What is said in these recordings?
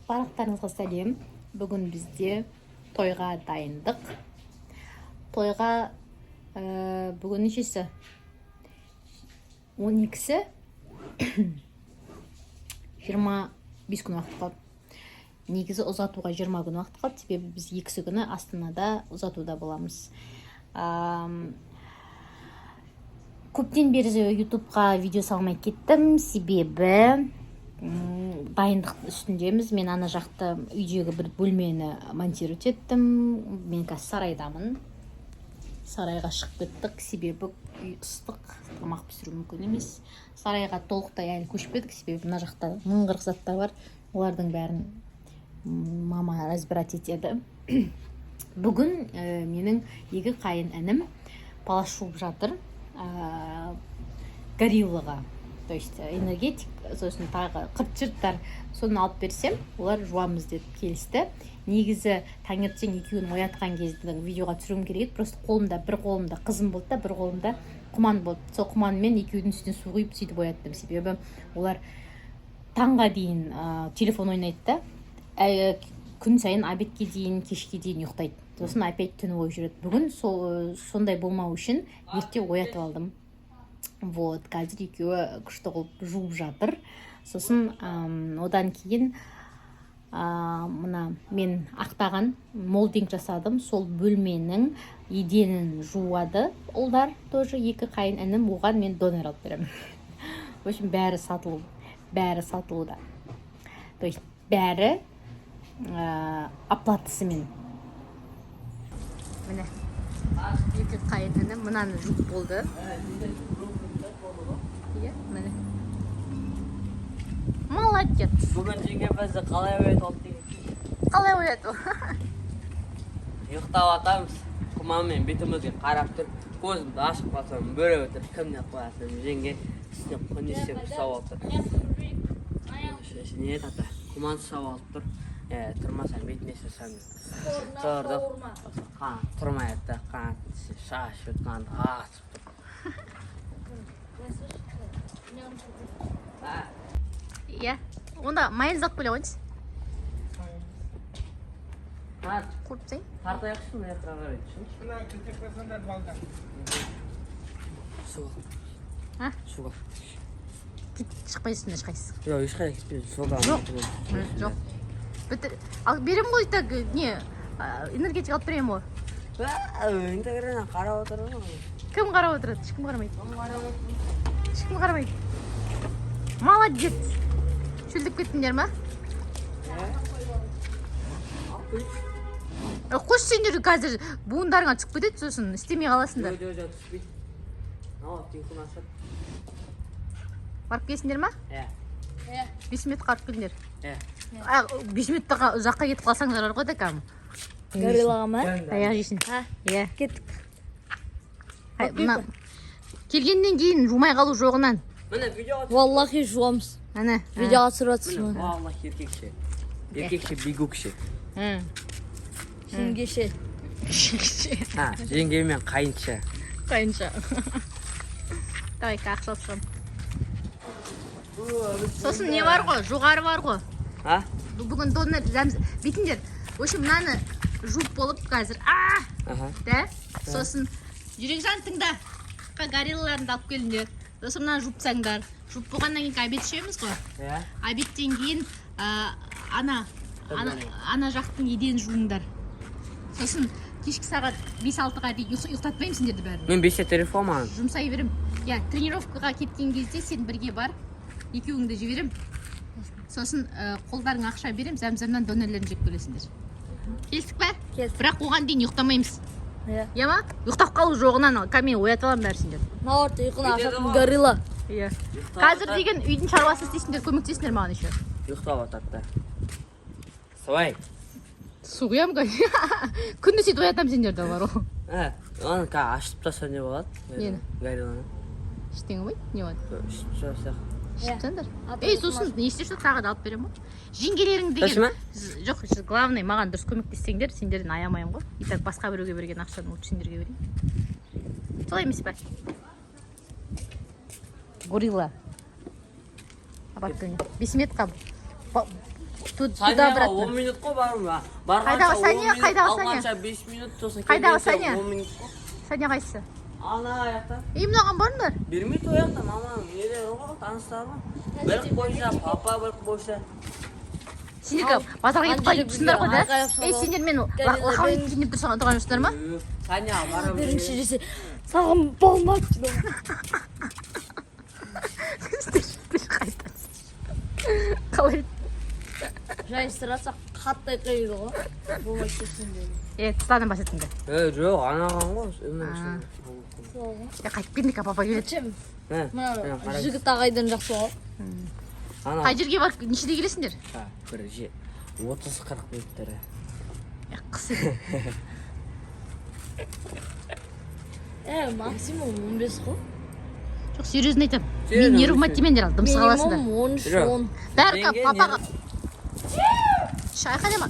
Барлықтарыңызға сәлем. Бүгін бізде тойға дайындық. Тойға бүгін нешесі? 12-сі 25 күн уақыт қалды. Негізі ұзатуға 20 күн уақыт қалды. Себебі біз 2 күні Астанада ұзатуда боламыз. Көптен бері YouTube'ға видео салмай кеттім. Себебі дайындық үстіндеміз. Мен ана жақты үйдегі бір бөлмені монтировать еттім. Мен қазір сарайдамын. Сарайға шығып кеттік. Себебі үй ыстық, тамақ пісіру мүмкін емес. Сарайға толықтай әлі көшпедік. Себебі мына жақта 1040 заттар бар. Олардың бәрін мама разбирать етеді. Бүгін менің екі қайын інім палас жуып жатыр. Гориллаға, то есть энергетик, сосын тағы қырт-жырттар, соны алып берсем, олар жуамыз деп келісті. Негізі таңертең екеуін оятқан кезде видеоға түсіруім керек еді. Просто бір қолымда қызым болды да, бір қолымда құман болды. Сол құманмен екеудің үстіне су құйып сөйтіп ояттым. Себебі олар таңға дейін телефон ойнайды да, күн сайын обедке дейін, кешке дейін ұйықтайды. Сосын опять түні бойы жүреді. Бүгін сондай болмау үшін ерте оятып алдым. Вот, қазір екеуі күшті қылып жуып жатыр. Сосын одан кейін мына мен ақтаған молдинг жасадым. Сол бөлменің еденін жуады. Олар тоже екі қайын інім, оған мен донор алып беремін. В общем, бәрі сатылуда. То есть бәрі оплатысымен. Міне екі қайын інім мынаны жуып болды. Міне. Молодец. Бүгін жеңге бізді қалай оятып алды деген. Қалай оятып? Ұйықтап атамыз. Құманмен бетімізге қарап тұр. Көзімді ашып қалсам бөрі өтір. Кімне қоясың? Жеңге үстіне құнесек ұстап алып тұр. Не тата? Құман ұстап алып тұр. Тұрмасам бетіне сұрсам. Тұрдық. Тұрмай әтті. Шаш өтқанды асып тұр. Иә, онда майыз ақ бөле қойыңыз. Құртсың? Тартаяқшын, әтіраға өйтшін. Суға. Суға. Шықпайсың, ешқайсыз. Жоқ, ешқайда кетпейді. Суға. Жоқ. Ал берем ғой, так, не, энергетик алып берем ғой. Интегренен қарап отырды ғой. Кім қарап отырады? Ешкім қарамайды. Ешкім қарамайды. Молодец. Шөлдіп кеттіңдер ма? Қош сендер қазір буындарыңа түсіп кетеді, сосын істемей қаласыңдар. Жоқ, түспейді. Телефон ашып. Барып келсіңдер ма? 5 минут қарып келдіңдер. 5 минутта ұзаққа кетіп қалсаңдар бар ғой да кәм. Гориллаға ма? Аяқ жейсің. Иә. Кеттік. Келгеннен кейін жумай қалу жоғынан. Міне видеоға түсіп. Валлахи жуамыз. Әне. Видеоға түсіріп жатсыз ма? Валлахи еркекше. Еркекше, бигукше. Жеңгеше. Жеңге мен қайынша. Қайынша. Давай, ақша алсам. Сосын не бар ғой? Жоғары бар ғой. Бүгін донор бетіндер. В общем, мынаны жуып болып қазір. Да? Сосын жүрекжан тыңда. Гориллаларыңды алып келіңдер. Сосын мынаны жуыпсаңдар. Жуып болғаннан кейін обед ішеміз ғой. Обедтен кейін ана жақтың еден жуыңдар. Сосын кешкі сағат 5-6-ға дейін ұйықтатпаймын сендерді бәрін. Мен 5-те телефон маған. Жұмсай берем. Я, тренировкаға кеткен кезде сен бірге бар. Екеуіңді жіберем. Сосын қолдарың ақша берем, зәмзәмнан донерлерін жеп келесіңдер. Келістік па? Келістік. Бірақ оған дейін ұйықтамаймыз. Иә ма? Ұйықтап қалу жоғынан кәме оятып аламын бәрі сендер. Наорты ұйқына ашатын горилла. Иә. Қазір деген үйдің шаруасын істейсіңдер, көмектесіңдер маған еще. Ұйықтап атады. Солай. Су құям ғой. Күнде сөйтіп оятам сендерді бар ғой. Оны ашып тастаса не болады? Нені? Горилланы. Ештеңе ғой? Не болады? Шыпсаңдар. Сосын не істеші тағы да алып берем ғой. Жеңгелерің деген. Жоқ, главный маған дұрыс көмектессеңдер, сендерден аямайым ғой. Итак, басқа біреуге берген ақшаны лучше сендерге берейін. Солай емес па? Горилла. Абаттың. 5 метрға Туда Саняға обратно. 10 минут қой барым. Қайдағы Барғанша 10 Саня? минут, Қайдағы Саня? алғанша 5 минут, сосын Қайдағы келгенше Саня? 10 минут қой. Саня қайсысы? Ана аяқта. Мынаған барыңдар. Бермейді ояқта, мамаң. Неде ғой, таныстарым. Бір қойса, папа бір қойса. Сендер базарға кетіп қалып тұрсыңдар ғой да? Айқайлап салып. Сендер мен лақам киініп тұрған жоқсыңдар ма? Саня, барам. Бірінші десе, саған болмайды. Қалай? Жайыстыраса қатты айқайлайды ғой. Болмайды сен дейді. тұтанын басетіңді. Жоқ, анаған ғой. Қайтып келдік, папа келеді. Чем? Мына Мына жігіт ағайдан жақсы ғой. Қай жерге барып нешеде келесіңдер? Бір 30-40 минуттары. Қысы. Максимум 15 ғой. Жоқ, серьезно айтам. Мен не ревматимендер алдым, сағаласында. Минимум 13-10. Бәрі папаға. Шайқа дема.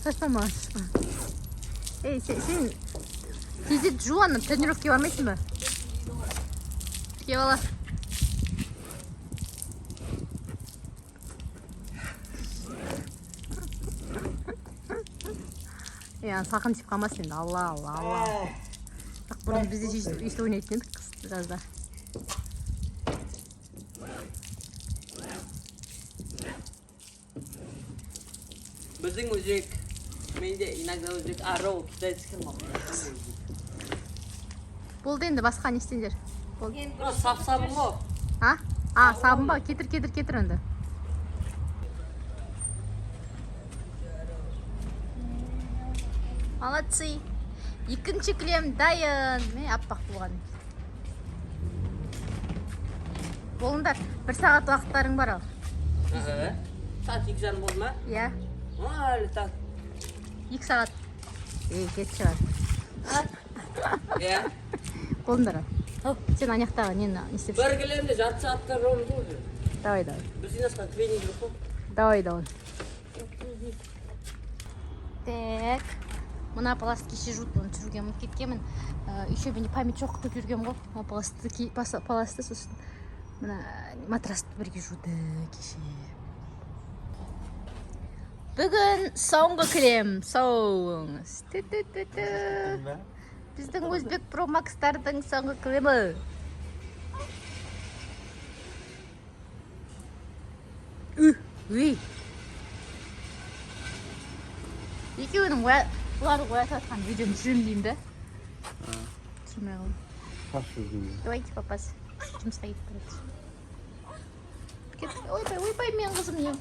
Саспама. Сен тездетіп жуанып тренировкеге бармайсың ба? Кеп ала. Сақын тиіп қалмасын енді. Алла. Бұрын бізде өйстіп ойнайтын едік жазда. Біздің өзек, менде иногда өзек арау китайский ма? Болды енді басқа не істеңдер? Сап-сабын ғой. Сабын ба? Кетір енді. Молодцы. Екінші кілем дайын. Мен аппақ болған. Болыңдар. 1 сағат уақыттарың бар ал. Сағат 2 жарым болды ма? Иә. Әлі так. 2 сағат. Кет шығар. Иә. Болыңдар ал. Сен анаяқтағы нені істеп Бір кілемде жарты сағатта ромды ғой. Давай. Біз инасқа тренинг жоқ қой. Давай. Так. Мына паласты кеше жуып жүруге ұмытып кеткенмін. Еще менде память жоқ қылып жүргем ғой. Паласты сосын мына матрасты бірге жуды кеше. Бүгін соңғы кілем. Соңыз. Біздің өзбек Pro Max-тардың соңғы кілемі. Үй. Екеуінің бұларды қоята атқан видеоны түсірем деймін да. Түсірмей қалым. Давайте, папас. Жұмысқа кетіп барады. Ойбай, мен қызым не?